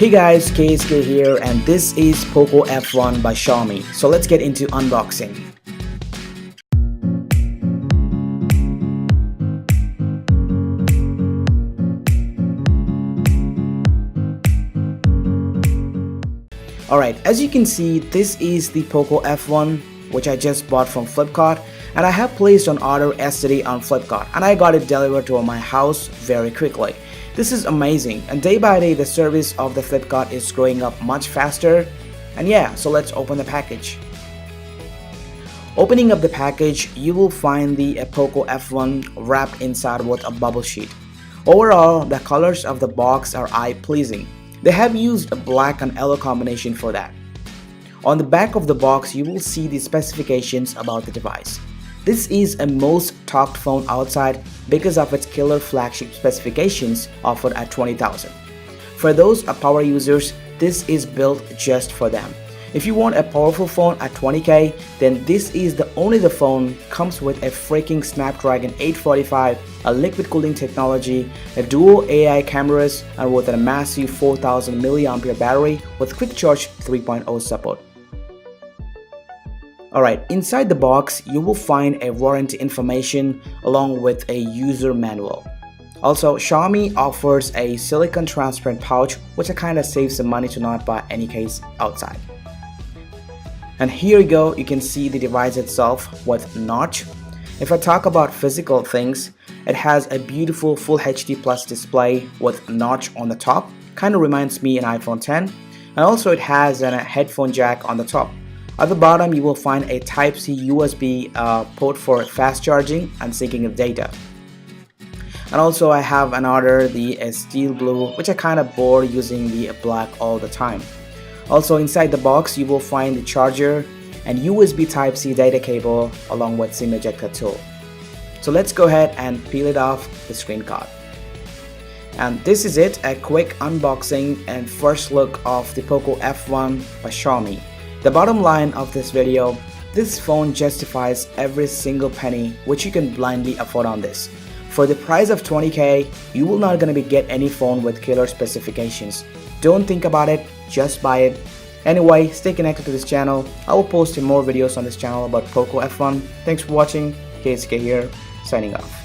Hey guys, KSK here, and this is Poco F1 by Xiaomi. So let's get into unboxing. Alright, as you can see, this is the Poco F1 which I just bought from FlipKart, and I have placed an order yesterday on FlipKart and I got it delivered to my house very quickly. This is amazing, and day by day the service of the FlipKart is growing up much faster. And yeah, so let's open the package. Opening up the package, you will find the Poco F1 wrapped inside with a bubble sheet. Overall, the colors of the box are eye-pleasing. They have used a black and yellow combination for that. On the back of the box, you will see the specifications about the device. This is a most talked phone outside because of its killer flagship specifications offered at $20,000. For those power users, this is built just for them. If you want a powerful phone at $20K, then this is the only phone. Comes with a freaking Snapdragon 845, a liquid cooling technology, a dual AI cameras, and with a massive 4000 mAh battery with quick charge 3.0 support. Alright, inside the box, you will find a warranty information along with a user manual. Also, Xiaomi offers a silicone transparent pouch, which kind of saves some money to not buy any case outside. And here you go, you can see the device itself with notch. If I talk about physical things, it has a beautiful Full HD Plus display with notch on the top, kind of reminds me an iPhone 10, and also it has a headphone jack on the top. At the bottom, you will find a Type-C USB port for fast charging and syncing of data. And also I have another, the steel blue, which I kind of bore using the black all the time. Also inside the box, you will find the charger and USB Type-C data cable along with SIM ejector tool. So let's go ahead and peel it off the screen card. And this is it, a quick unboxing and first look of the Poco F1 by Xiaomi. The bottom line of this video, this phone justifies every single penny which you can blindly afford on this. For the price of $20K, you will not gonna get any phone with killer specifications. Don't think about it, just buy it. Anyway, stay connected to this channel. I will post more videos on this channel about Poco F1. Thanks for watching. KSK here, signing off.